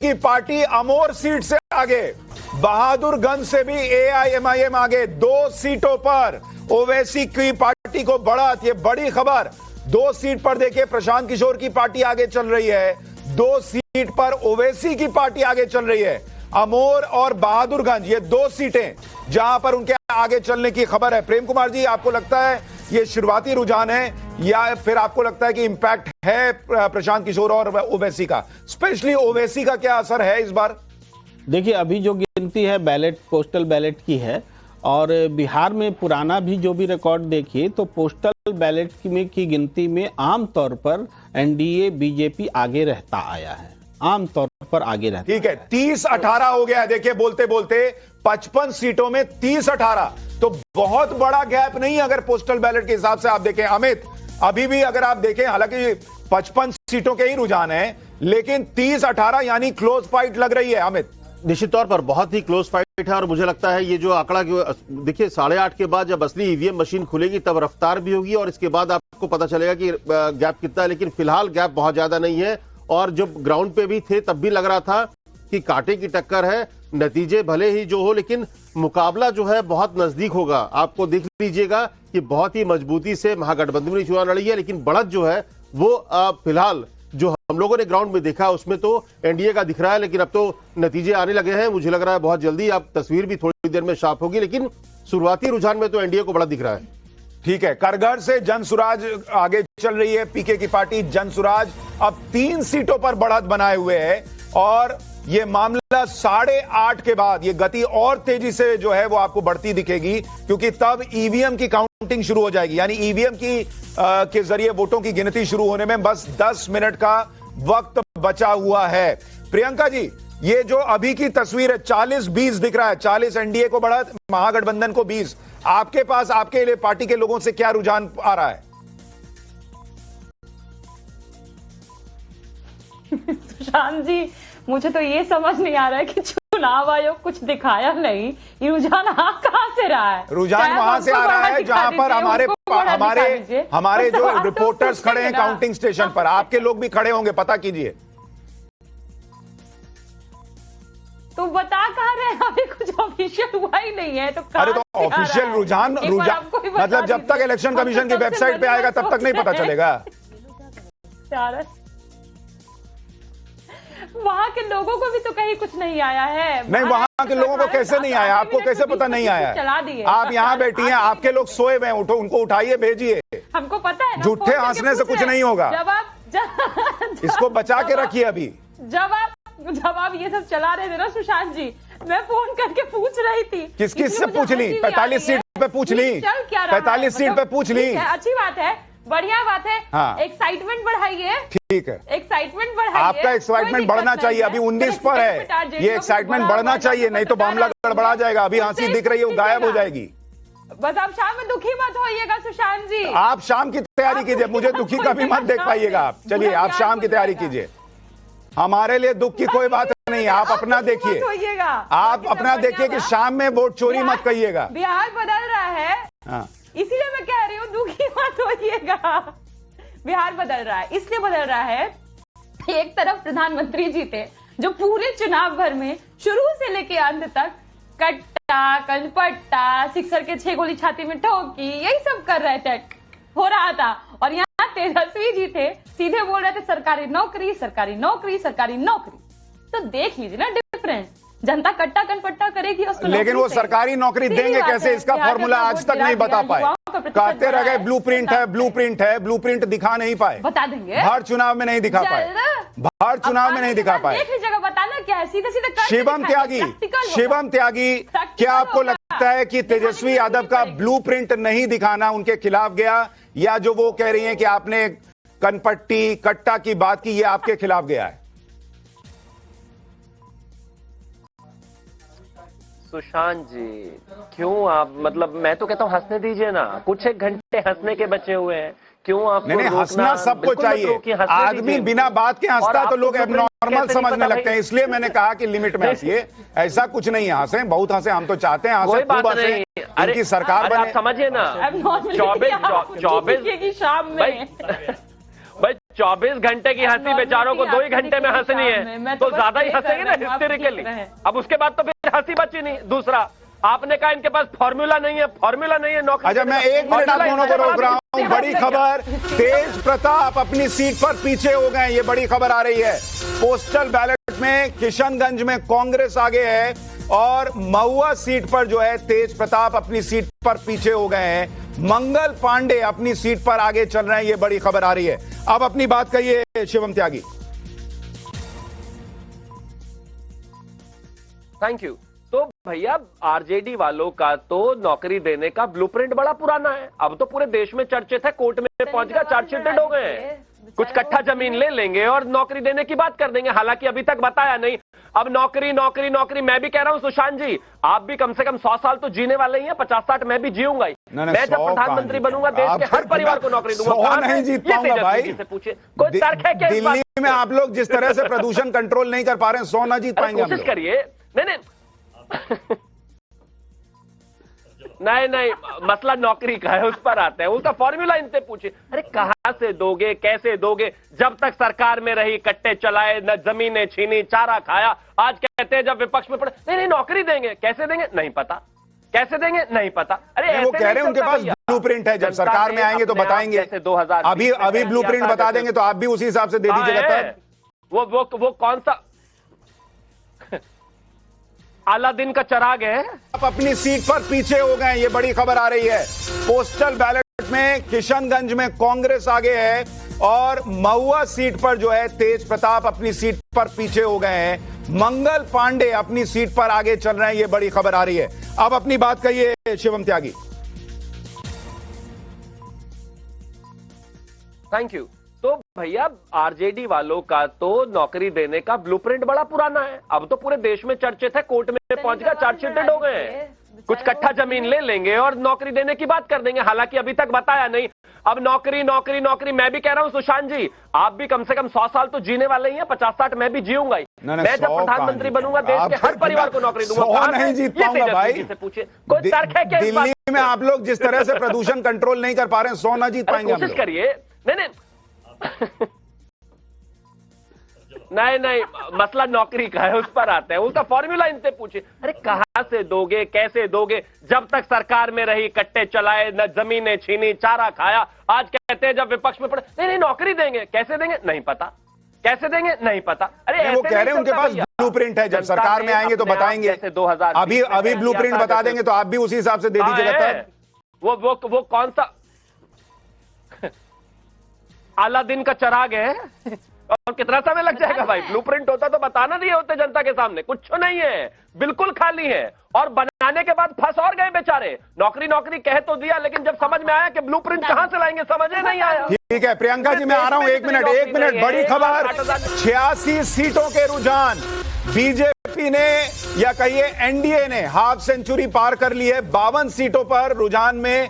की party अमोर seat से आगे, बहादुरगंज से भी एआईएमआईएम आगे 2 सीटों पर। ओवैसी की पार्टी को बढ़त, ये बड़ी खबर। 2 सीट पर देखिए प्रशांत किशोर की पार्टी आगे चल रही है, 2 सीट पर ओवैसी की पार्टी आगे चल रही है। अमोर और बहादुरगंज ये 2 सीटें जहां पर उनके आगे चलने की खबर है। प्रेम कुमार जी, आपको लगता है ये शुरुआती रुझान है या फिर आपको लगता है कि इंपैक्ट है प्रशांत किशोर और ओवैसी का, स्पेशली ओवैसी का क्या असर है इस बार? देखिए, अभी जो गिनती है बैलेट, पोस्टल बैलेट की है, और बिहार में पुराना भी जो भी रिकॉर्ड देखिए तो पोस्टल बैलेट की गिनती में आमतौर पर एनडीए बीजेपी आगे रहता आया है, आमतौर पर आगे रहता। ठीक है, 30-18 हो गया। देखिए बोलते बोलते 55 सीटों में 30-18 तो बहुत बड़ा गैप नहीं अगर पोस्टल बैलेट के हिसाब से आप देखें। अमित, अभी भी अगर आप देखें, हालांकि 55 सीटों के ही रुझान है, लेकिन 30-18 यानी क्लोज फाइट लग रही है। अमित, निश्चित तौर पर बहुत ही क्लोज फाइट है और मुझे लगता है ये जो आंकड़ा देखिए 8:30 के बाद जब असली ईवीएम मशीन खुलेगी तब रफ्तार भी होगी और इसके बाद आपको पता चलेगा कि गैप कितना है। लेकिन फिलहाल गैप बहुत ज्यादा नहीं है और जब ग्राउंड पे भी थे तब भी लग रहा था कि कांटे की टक्कर है। नतीजे भले ही जो हो, लेकिन मुकाबला जो है बहुत नजदीक होगा। आपको देख लीजिएगा कि बहुत ही मजबूती से महागठबंधन ने चुनाव लड़ी है, लेकिन बढ़त जो है वो फिलहाल जो हम लोगों ने ग्राउंड में देखा उसमें तो एनडीए का दिख रहा है। लेकिन अब तो नतीजे आने लगे हैं, मुझे लग रहा है बहुत जल्दी अब तस्वीर भी थोड़ी देर में साफ होगी, लेकिन शुरुआती रुझान में तो एनडीए को बड़ा दिख रहा है। ठीक है, करगढ़ से जनसुराज आगे चल रही है, पीके की पार्टी जनसुराज अब 3 सीटों पर बढ़त बनाए हुए है और ये मामला 8:30 के बाद ये गति और तेजी से जो है वो आपको बढ़ती दिखेगी, क्योंकि तब ईवीएम की काउंटिंग शुरू हो जाएगी। यानी ईवीएम की के जरिए वोटों की गिनती शुरू होने में बस 10 मिनट का वक्त बचा हुआ है। प्रियंका जी, ये जो अभी की तस्वीर है 40-20 दिख रहा है, 40 एनडीए को बढ़त, महागठबंधन को 20। आपके पास आपके लिए पार्टी के लोगों से क्या रुझान आ रहा है? सुशांत जी, मुझे तो ये समझ नहीं आ रहा है कि चुनाव आयोग कुछ दिखाया नहीं, ये रुझान कहां से रहा है? रुझान वहां से आ रहा है जहां पर हमारे जो रिपोर्टर्स खड़े हैं काउंटिंग स्टेशन पर, आपके लोग भी खड़े होंगे, पता कीजिए। तो बता कहां रहे हैं? अभी कुछ ऑफिशियल हुआ ही नहीं है तो अरे तो ऑफिशियल रुझान मतलब जब तक इलेक्शन कमीशन की वेबसाइट पे आएगा तब तक नहीं पता चलेगा। वहां के लोगों को भी तो कहीं कुछ नहीं आया है। नहीं, वहां के लोगों को कैसे नहीं आया? आपको कैसे पता नहीं आया? चला दिए। आप यहाँ बैठी हैं, आपके लोग सोए हुए हैं, उठो, उनको उठाइए, भेजिए। हमको पता है, झूठे हंसने से कुछ नहीं होगा। इसको बचा के रखिए। अभी जब आप ये सब चला रहे थे ना सुशांत जी, मैं फोन करके पूछ रही थी। किस से पूछ ली? 45 सीट पे पूछ ली, 45 सीट पे पूछ ली। अच्छी बात है, बढ़िया बात है। हाँ। एक्साइटमेंट बढ़ाइए। ठीक है, एक्साइटमेंट बढ़ाइए। आपका एक्साइटमेंट बढ़ना चाहिए। अभी 19 पर है, ये एक्साइटमेंट बढ़ना चाहिए, नहीं तो मामला गड़बड़ा जाएगा। अभी हंसी दिख रही है वो गायब हो जाएगी। बस आप शाम में दुखी मत होइएगा सुशांत जी। आप शाम की तैयारी कीजिए, मुझे दुखी कभी मत देख पाइएगा आप। चलिए, आप शाम की तैयारी कीजिए, हमारे लिए दुख की कोई बात नहीं है। आप अपना देखिए, आप अपना देखिए कि शाम में वोट चोरी मत कहिएगा। बिहार बदल रहा है। हाँ, इसीलिए मैं कह रही हूँ दुखी मत होइएगा। बिहार बदल रहा है, इसलिए बदल रहा है, एक तरफ प्रधानमंत्री जी थे जो पूरे चुनाव भर में शुरू से लेके अंत तक कट्टा, कनपट्टा, सिक्सर के 6 गोली छाती में ठोकी, यही सब कर रहे थे, हो रहा था। और यहाँ तेजस्वी जी थे, सीधे बोल रहे थे सरकारी नौकरी, सरकारी नौकरी, सरकारी नौकरी। तो देख लीजिए ना डिफरेंस, जनता कट्टा कनपट्टा करेगी उसको। लेकिन वो सरकारी नौकरी देंगे कैसे, इसका फॉर्मूला आज तक नहीं बता पाए। कहते रह गए ब्लूप्रिंट है, ब्लूप्रिंट है, ब्लूप्रिंट दिखा नहीं पाए। बता देंगे, हर चुनाव में नहीं दिखा पाए, हर चुनाव में नहीं दिखा पाए। देख लीजिएगा, बताना क्या है, सीधे सीधे शिवम त्यागी, क्या आपको लगता है कि तेजस्वी यादव का ब्लूप्रिंट नहीं दिखाना उनके खिलाफ गया, या जो वो कह रही हैं कि आपने कनपट्टी कट्टा की बात की, ये आपके खिलाफ गया है? सुशांत जी, क्यों आप, मतलब मैं तो कहता हूँ हंसने दीजिए ना, कुछ एक घंटे हंसने के बचे हुए हैं, क्यों आप? नहीं, हंसना सबको चाहिए। आदमी बिना बात के हंसता तो लोग एबनॉर्मल समझने लगते हैं, इसलिए मैंने कहा कि लिमिट में हंसिए। ऐसा कुछ नहीं है, हंसे, बहुत हंसे, हम तो चाहते हैं हंसे, खूब हंसे, इनकी सरकार बने। समझिए ना, 24 24 घंटे की हंसी बेचारों को 2 ही घंटे में हंसनी है, तो ज्यादा ही हंसेंगे ना हिस्टेरिकली। अब उसके बाद तो फिर हंसी बची नहीं। दूसरा, आपने कहा इनके पास फॉर्मूला नहीं है नौकरी। अच्छा, मैं 1 मिनट आप दोनों को रोक रहा हूं। बड़ी खबर, तेज प्रताप अपनी सीट पर पीछे हो गए, ये बड़ी खबर आ रही है। पोस्टल बैलेट में किशनगंज में कांग्रेस आगे है और महुआ सीट पर जो है तेज प्रताप अपनी सीट पर पीछे हो गए हैं। मंगल पांडे अपनी सीट पर आगे चल रहे हैं, ये बड़ी खबर आ रही है। अब अपनी बात कहिए शिवम त्यागी। Thank you. तो भैया आरजेडी वालों का तो नौकरी देने का ब्लूप्रिंट बड़ा पुराना है। अब तो पूरे देश में चर्चित है, कोर्ट में पहुंच गया, चार्जशीटेड हो गए हैं। कुछ कट्ठा जमीन ले लेंगे और नौकरी देने की बात कर देंगे। हालांकि अभी तक बताया नहीं। अब नौकरी नौकरी नौकरी, मैं भी कह रहा हूं सुशांत जी, आप भी कम से कम 100 साल तो जीने वाले ही हैं, 50-60 मैं भी जीऊंगा ही। मैं जब प्रधानमंत्री बनूंगा देश के हर परिवार को नौकरी दूंगा। 100 नहीं जीत पाऊंगा भाई, से पूछे कोई तर्क है क्या? दिल्ली में आप लोग जिस तरह से प्रदूषण कंट्रोल नहीं कर पा रहे हैं, 100 ना जीत पाएंगे। कोशिश करिए। नहीं नहीं, मसला नौकरी का है, उस पर आते हैं। उसका फॉर्मूला इनसे पूछिए। अरे कहां से दोगे, कैसे दोगे? जब तक सरकार में रही कट्टे चलाए, न जमीनें छीनी, चारा खाया। आज कहते हैं जब विपक्ष में पड़े, नहीं नौकरी देंगे। कैसे देंगे नहीं पता, कैसे देंगे नहीं पता। अरे वो कह रहे हैं उनके पास ब्लूप्रिंट है, जब सरकार में आएंगे तो बताएंगे। अभी ब्लूप्रिंट बता देंगे तो आप भी उसी हिसाब से दे दीजिएगा। वो कौन सा अलादीन का चिराग है? आप अपनी सीट पर पीछे हो गए, ये बड़ी खबर आ रही है। पोस्टल बैलेट में किशनगंज में कांग्रेस आगे है और महुआ सीट पर जो है तेज प्रताप अपनी सीट पर पीछे हो गए हैं। मंगल पांडे अपनी सीट पर आगे चल रहे हैं, ये बड़ी खबर आ रही है। अब अपनी बात कहिए शिवम त्यागी। Thank you. तो भैया आरजेडी वालों का तो नौकरी देने का ब्लूप्रिंट बड़ा पुराना है। अब तो पूरे देश में चर्चित है, कोर्ट में पहुंच गया, चार्जशीटेड हो गए हैं। कुछ कट्ठा जमीन ले लेंगे और नौकरी देने की बात कर देंगे। हालांकि अभी तक बताया नहीं। अब नौकरी नौकरी नौकरी, मैं भी कह रहा हूं सुशांत जी, आप भी कम से कम 100 साल तो जीने वाले ही हैं, 50-60 मैं भी जीऊंगा ही। मैं जब प्रधानमंत्री बनूंगा देश के हर परिवार को नौकरी दूंगा। 100 नहीं जीत पाऊंगा भाई, पूछिए कोई तर्क है क्या? दिल्ली में आप लोग जिस तरह से प्रदूषण कंट्रोल नहीं कर पा रहे हैं, 100 ना जीत पाएंगे। कोशिश करिए। नहीं नहीं, मसला नौकरी का है, उस पर आते हैं। उसका फॉर्मूला इनसे पूछिए। अरे कहां से दोगे, कैसे दोगे? जब तक सरकार में रही कट्टे चलाए, न जमीनें छीनी, चारा खाया। आज कहते हैं जब विपक्ष में पड़े, नहीं नौकरी देंगे। कैसे देंगे नहीं पता, कैसे देंगे नहीं पता। अरे वो कह रहे हैं उनके पास ब्लूप्रिंट है, जब सरकार में आएंगे तो बताएंगे। अभी ब्लूप्रिंट बता देंगे तो आप भी उसी हिसाब से दे दीजिएगा। वो कौन सा अलादीन का चिराग है? और कितना समय लग जाएगा भाई? ब्लूप्रिंट होता तो बताना नहीं होते जनता के सामने। कुछ नहीं है, बिल्कुल खाली है। और बनाने के बाद फंस और गए बेचारे। नौकरी नौकरी कह तो दिया, लेकिन जब समझ में आया कि ब्लूप्रिंट कहां से लाएंगे समझ में नहीं आया। ठीक है प्रियंका जी, मैं आ रहा हूं। एक मिनट। बड़ी खबर, 86 सीटों के रुझान। बीजेपी ने या कहिए एनडीए ने हाफ सेंचुरी पार कर ली है। 52 सीटों पर रुझान में